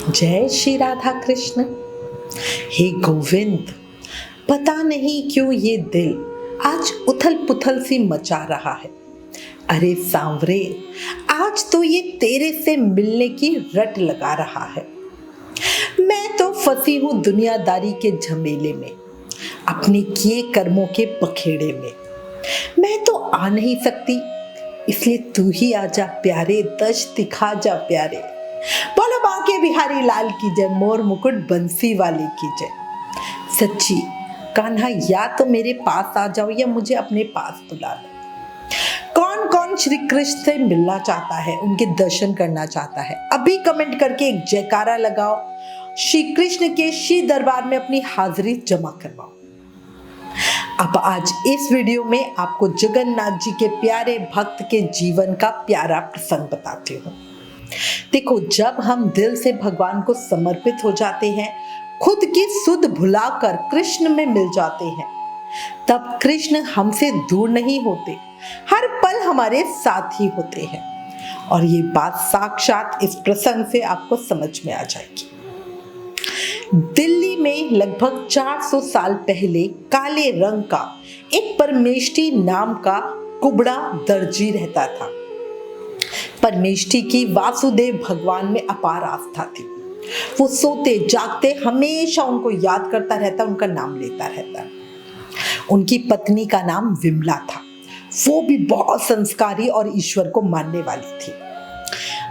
जय श्री राधा कृष्ण। हे गोविंद, पता नहीं क्यों ये दिल आज उथल पुथल सी मचा रहा है। अरे सांवरे, आज तो ये तेरे से मिलने की रट लगा रहा है। मैं तो फंसी हूँ दुनियादारी के झमेले में, अपने किए कर्मों के पखेड़े में। मैं तो आ नहीं सकती, इसलिए तू ही आजा प्यारे, दश दिखा जा प्यारे। बोलो बांके बिहारी लाल की जय, मोर मुकुट बंसी वाले की जय। सच्ची कान्हा, या तो मेरे पास आ जाओ या मुझे अपने पास बुला लो। कौन कौन श्री कृष्ण से मिलना चाहता है, उनके दर्शन करना चाहता है, अभी कमेंट करके एक जयकारा लगाओ। श्री कृष्ण के श्री दरबार में अपनी हाजिरी जमा करवाओ। अब आज इस वीडियो में आपको जगन्नाथ जी के प्यारे भक्त के जीवन का प्यारा प्रसंग बताती हूँ। देखो, जब हम दिल से भगवान को समर्पित हो जाते हैं, खुद की सुध भुलाकर कृष्ण में मिल जाते हैं, तब कृष्ण हमसे दूर नहीं होते, हर पल हमारे साथ ही होते हैं। और ये बात साक्षात इस प्रसंग से आपको समझ में आ जाएगी। दिल्ली में लगभग 400 साल पहले काले रंग का एक परमेष्ठी नाम का कुबड़ा दर्जी रहता था। परमेष्ठी की वासुदेव भगवान में अपार आस्था थी। वो सोते जागते हमेशा उनको याद करता रहता, उनका नाम लेता रहता। उनकी पत्नी का नाम विमला था। वो भी बहुत संस्कारी और ईश्वर को मानने वाली थी।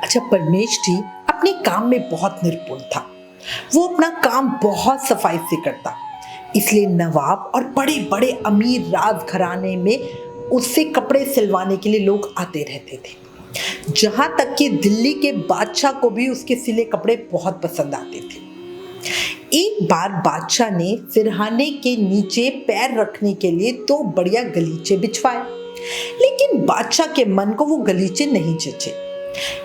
अच्छा, परमेष्ठी अपने काम में बहुत निपुण था। वो अपना काम बहुत सफाई से करता, इसलिए नवाब और बड़े बड़े अमीर राजघराने में उससे कपड़े सिलवाने के लिए लोग आते रहते थे। जहां तक कि दिल्ली के बादशाह को भी उसके सिले कपड़े बहुत पसंद आते थे। एक बार बादशाह ने सिरहाने के नीचे पैर रखने के लिए 2 बढ़िया गलीचे बिछवाए, लेकिन बादशाह के मन को वो गलीचे नहीं जचे,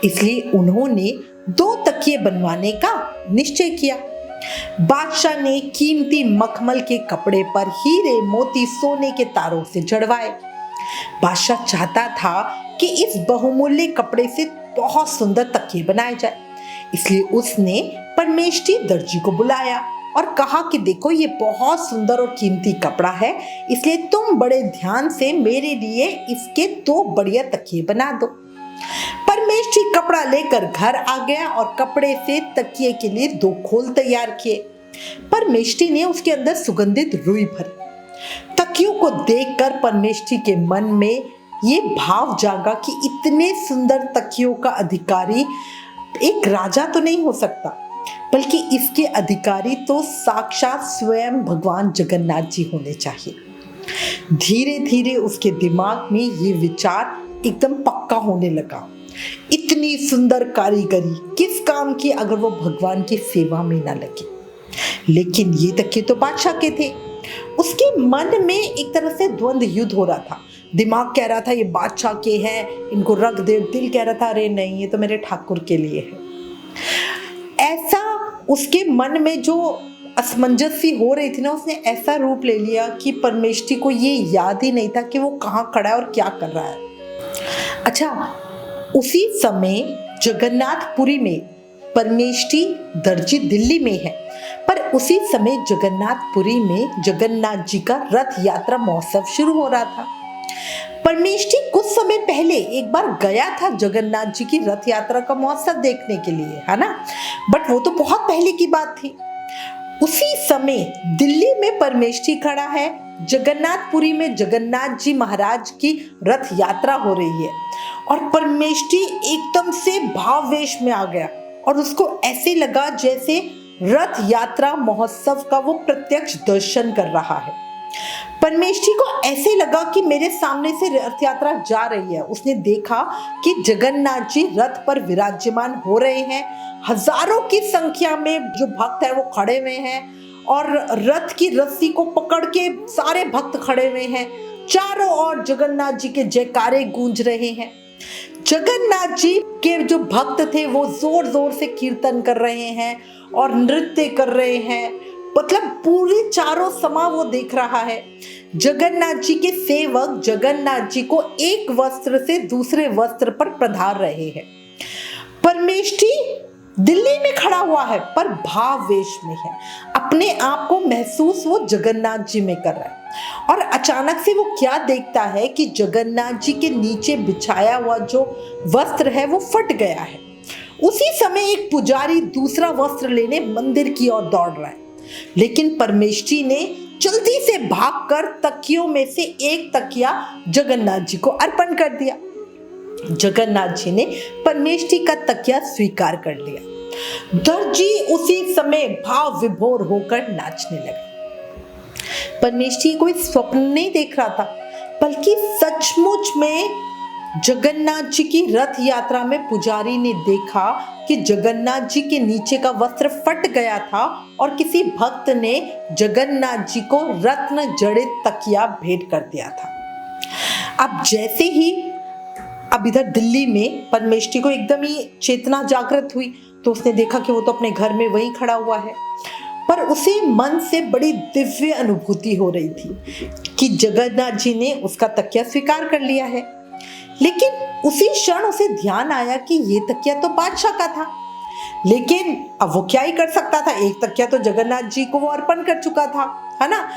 इसलिए उन्होंने 2 तकिए बनवाने का निश्चय किया। बादशाह ने कीमती मखमल के कपड़े पर हीरे मोती सोने के तारों से जड़वाए। बादशाह चाहता था कि इस बहुमूल्य कपड़े से बहुत सुंदर तकिए बनाए जाए, इसलिए उसने परमेष्ठी दर्जी को बुलाया और कहा कि देखो, ये बहुत सुंदर और कीमती कपड़ा है, इसलिए तुम बड़े ध्यान से मेरे लिए इसके 2 बढ़िया तकिए बना दो। परमेष्ठी कपड़ा लेकर घर आ गया और कपड़े से तकिए के लिए 2 खोल तैयार किए। परमेष्ठी ने उसके अंदर सुगंधित रुई भरी। तकियों को देखकर परमेष्ठी के मन में ये भाव जागा कि इतने सुंदर तकियों का अधिकारी एक राजा तो नहीं हो सकता, बल्कि इसके अधिकारी तो साक्षात स्वयं भगवान जगन्नाथ जी होने चाहिए। धीरे धीरे उसके दिमाग में ये विचार एकदम पक्का होने लगा। इतनी सुंदर कारीगरी किस काम की अगर वो भगवान की सेवा में ना लगे। लेकिन ये तकिए तो बादशाह के थे। उसके मन में एक तरह से द्वंद्व युद्ध हो रहा था। दिमाग कह रहा था ये बादशाह के हैं, इनको रख दे। दिल कह रहा था अरे नहीं, ये तो मेरे ठाकुर के लिए है। ऐसा उसके मन में जो असमंजस सी हो रही थी ना, उसने ऐसा रूप ले लिया कि परमेष्ठी को ये याद ही नहीं था कि वो कहाँ खड़ा है और क्या कर रहा है। अच्छा, उसी समय जगन्नाथपुरी में, परमेष्ठी दर्जी दिल्ली में है, पर उसी समय जगन्नाथपुरी में जगन्नाथ जी का रथ यात्रा महोत्सव शुरू हो रहा था। परमेष्ठी कुछ समय पहले एक बार गया था जगन्नाथ जी की रथ यात्रा का महोत्सव देखने के लिए, है ना, बट वो तो बहुत पहले की बात थी। उसी समय दिल्ली में परमेष्ठी खड़ा है, जगन्नाथपुरी में जगन्नाथ जी महाराज की रथ यात्रा हो रही है, और परमेष्ठी एकदम से भाववेश में आ गया और उसको ऐसे लगा जैसे रथ यात्रा महोत्सव का वो प्रत्यक्ष दर्शन कर रहा है। परमेष्ठी को ऐसे लगा कि मेरे सामने से रथ यात्रा जा रही है। उसने देखा कि जगन्नाथ जी रथ पर विराजमान हो रहे हैं। हजारों की संख्या में जो भक्त है वो खड़े हुए हैं और रथ की रस्सी को पकड़ के सारे भक्त खड़े हुए हैं। चारों ओर जगन्नाथ जी के जयकारे गूंज रहे हैं। जगन्नाथ जी के जो भक्त थे वो जोर जोर से कीर्तन कर रहे हैं और नृत्य कर रहे हैं। मतलब पूरी चारों समा वो देख रहा है। जगन्नाथ जी के सेवक जगन्नाथ जी को एक वस्त्र से दूसरे वस्त्र पर पधार रहे हैं। परमेष्ठी दिल्ली में खड़ा हुआ है पर भाववेश में है, अपने आप को महसूस वो जगन्नाथ जी में कर रहा है। और अचानक से वो क्या देखता है कि जगन्नाथ जी के नीचे बिछाया हुआ जो वस्त्र है वो फट गया है। उसी समय एक पुजारी दूसरा वस्त्र लेने मंदिर की ओर दौड़ रहा है, लेकिन परमेष्ठी ने जल्दी से भागकर तकियों में से एक तकिया जगन्नाथ जी को अर्पण कर दिया। जगन्नाथ जी ने परमेष्ठी का तकिया स्वीकार कर लिया। दर्जी उसी समय भाव विभोर होकर नाचने लगा। परमेष्ठी कोई स्वप्न नहीं देख रहा था, बल्कि सचमुच में जगन्नाथ जी की रथ यात्रा में पुजारी ने देखा कि जगन्नाथ जी के नीचे का वस्त्र फट गया था और किसी भक्त ने जगन्नाथ जी को रत्न जड़ित तकिया भेंट कर दिया था। अब जैसे ही अब इधर दिल्ली में परमेष्ठी को एकदम ही चेतना जागृत हुई, तो उसने देखा कि वो तो अपने घर में वहीं खड़ा हुआ है, पर उसे मन से बड़ी दिव्य अनुभूति हो रही थी कि जगन्नाथ जी ने उसका तकिया स्वीकार कर लिया है। लेकिन उसी क्षण उसे ध्यान आया कि ये तकिया तो बादशाह का था, लेकिन अब वो क्या ही कर सकता था, एक तकिया तो जगन्नाथ जी को वो अर्पण कर चुका था, है ना।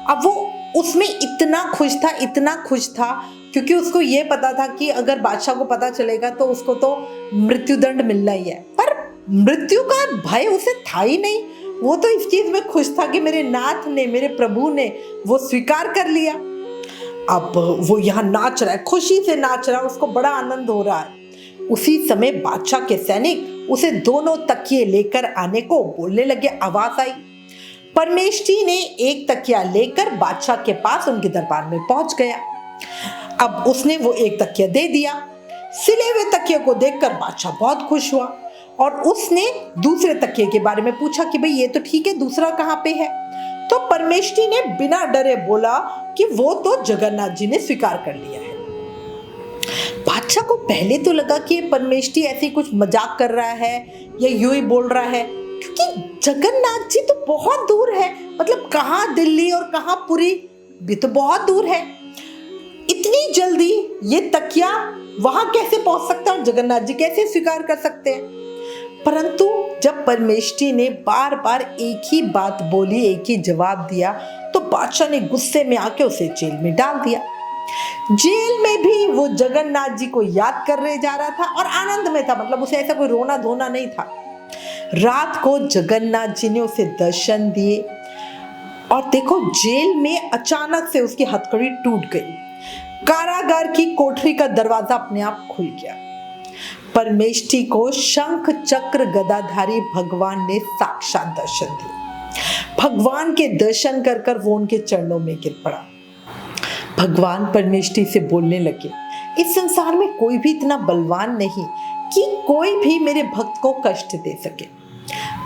अब वो उसमें इतना खुश था क्योंकि उसको ये पता था कि अगर बादशाह को पता चलेगा तो उसको तो मृत्युदंड मिलना ही है, पर मृत्यु का भय उसे था ही नहीं। वो तो इस चीज में खुश था कि मेरे नाथ ने, मेरे प्रभु ने वो स्वीकार कर लिया। अब वो यहाँ नाच रहा है, खुशी से नाच रहा है, उसको बड़ा आनंद हो रहा है। उसी समय बादशाह के सैनिक उसे दोनों तकिए लेकर आने को बोलने लगे। आवाज आई। परमेष्ठी ने एक तकिया लेकर बादशाह के पास उनके दरबार में पहुंच गया। अब उसने वो एक तकिया दे दिया। सिले हुए तकिए को देखकर बादशाह बहुत खुश हुआ और उसने दूसरे तकिए के बारे में पूछा कि भाई ये तो ठीक है, दूसरा कहाँ पे है। तो परमेष्ठी ने बिना डरे बोला कि वो तो जगन्नाथ जी ने स्वीकार कर लिया है। बादशाह को पहले तो लगा कि परमेष्ठी ऐसे कुछ मजाक कर रहा है या यूं ही बोल रहा है, क्योंकि जगन्नाथ जी तो बहुत दूर है, मतलब कहाँ दिल्ली और कहाँ पुरी भी तो बहुत दूर है। इतनी जल्दी ये तकिया वहां कैसे पहुंच सकता है और जगन्नाथ जी कैसे स्वीकार कर सकते हैं। परंतु जब परमेष्ठी ने बार बार एक ही बात बोली, एक ही जवाब दिया, तो बादशाह ने गुस्से में आके उसे जेल में डाल दिया। जेल में भी वो जगन्नाथ जी को याद करने जा रहा था और आनंद में था, मतलब उसे ऐसा कोई रोना धोना नहीं था। रात को जगन्नाथ जी ने उसे दर्शन दिए और देखो जेल में अचानक से उसकी हथकड़ी टूट गई। कारागार की कोठरी का दरवाजा अपने आप खुल गया। परमेष्ठी को शंख चक्र गदाधारी भगवान ने साक्षात दर्शन दिए। भगवान के दर्शन कर कर वो उनके चरणों में गिर पड़ा। भगवान परमेष्ठी से बोलने लगे, इस संसार में कोई भी इतना बलवान नहीं कि कोई भी मेरे भक्त को कष्ट दे सके।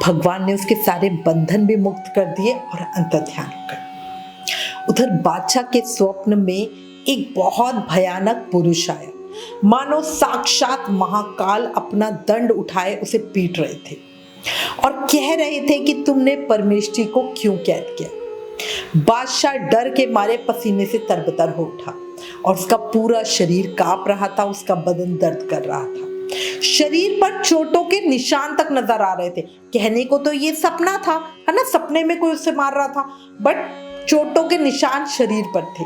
भगवान ने उसके सारे बंधन भी मुक्त कर दिए और अंतर्ध्यान हो गए। उधर बादशाह के स्वप्न में एक बहुत भयानक पुरुष आया, मानो साक्षात महाकाल अपना दंड उठाए उसे पीट रहे थे और कह रहे थे कि तुमने परमेष्ठी को क्यों कैद किया। बादशाह डर के मारे पसीने से तरबतर हो उठा और उसका पूरा शरीर कांप रहा था, उसका बदन दर्द कर रहा था। शरीर पर चोटों के निशान तक नजर आ रहे थे। कहने को तो ये सपना था, है ना, सपने में कोई उसे मार रहा था, बट चोटों के निशान शरीर पर थे।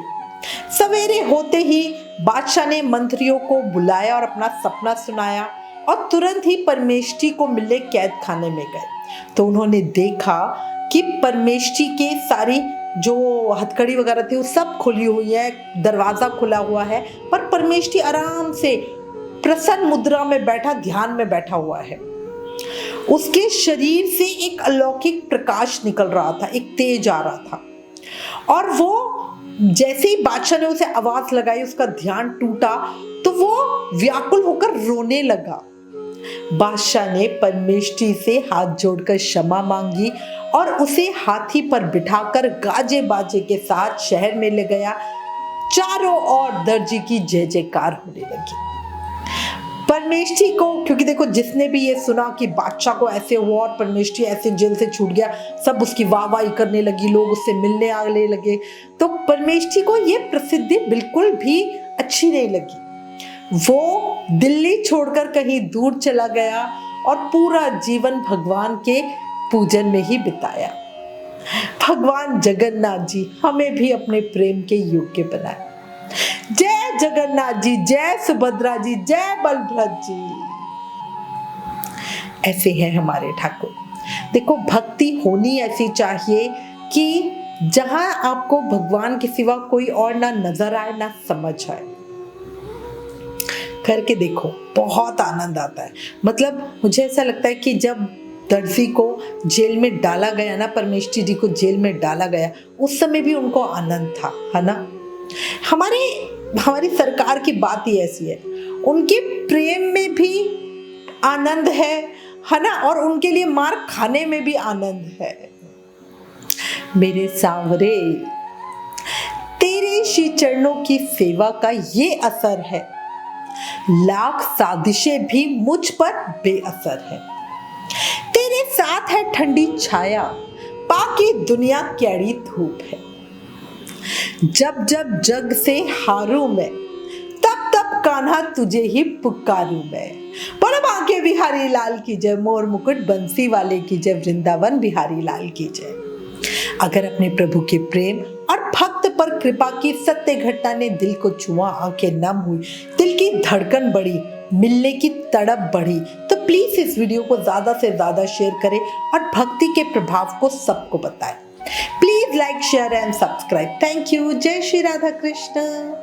सवेरे होते ही बादशाह ने मंत्रियों को बुलाया और अपना सपना सुनाया और तुरंत ही परमेष्ठी को मिलने कैद खाने में गए। तो उन्होंने देखा कि परमेष्ठी के सारी जो हथकड़ी वगैरह थी वो सब खुली हुई है, दरवाजा खुला हुआ है, पर परमेष्ठी आराम से प्रसन्न मुद्रा में बैठा, ध्यान में बैठा हुआ है। उसके शरीर से एक अलौकिक प्रकाश निकल रहा था, एक तेज आ रहा था और वो जैसे ही बादशाह ने उसे आवाज लगाई, उसका ध्यान टूटा तो वो व्याकुल होकर रोने लगा। बादशाह ने परमेष्ठी से हाथ जोड़कर क्षमा मांगी और उसे हाथी पर बिठाकर गाजे बाजे के साथ शहर में ले गया। चारों ओर दर्जी की जय जयकार होने लगी। परमेष्ठी को, क्योंकि देखो जिसने भी ये सुना कि बादशाह को ऐसे हुआ और परमेष्ठी ऐसे जेल से छूट गया, सब उसकी वाहवाही करने लगी, लोग उससे मिलने आने लगे। तो परमेष्ठी को ये प्रसिद्धि बिल्कुल भी अच्छी नहीं लगी। वो दिल्ली छोड़कर कहीं दूर चला गया और पूरा जीवन भगवान के पूजन में ही बिताया। भगवान जगन्नाथ जी हमें भी अपने प्रेम के योग्य बनाए। जय जगन्नाथ जी, जय सुभद्रा जी, जय बलभद्र जी। ऐसे हैं हमारे ठाकुर। देखो, भक्ति होनी ऐसी चाहिए कि जहां आपको भगवान के सिवा कोई और ना नजर आए ना समझ आए। करके देखो, बहुत आनंद आता है। मतलब मुझे ऐसा लगता है कि जब दर्जी को जेल में डाला गया ना, परमेष्ठी जी को जेल में डाला गया, उस समय भी उनको आनंद था, है ना। हमारी सरकार की बात ही ऐसी है, उनके प्रेम में भी आनंद है ना, और उनके लिए मार खाने में भी आनंद है। मेरे सांवरे, तेरे श्री चरणों की सेवा का ये असर है, लाख साजिशें भी मुझ पर बेअसर है। तेरे साथ है ठंडी छाया, बाकी दुनिया कैड़ी धूप है। जब जब जग से हारू मैं, तब तब कान्हा तुझे ही पुकारूं मैं। बोलो बांके बिहारी लाल की जय, मोर मुकुट बंसी वाले की जय, वृंदावन बिहारी लाल की जय। अगर अपने प्रभु के प्रेम और भक्त पर कृपा की सत्य घटना ने दिल को छुआ, आंखें नम हुई, दिल की धड़कन बढ़ी, मिलने की तड़प बढ़ी, तो प्लीज इस वीडियो को ज्यादा से ज्यादा शेयर करें और भक्ति के प्रभाव को सबको बताएं। Please like, share and subscribe. Thank you. जय श्री राधा कृष्ण।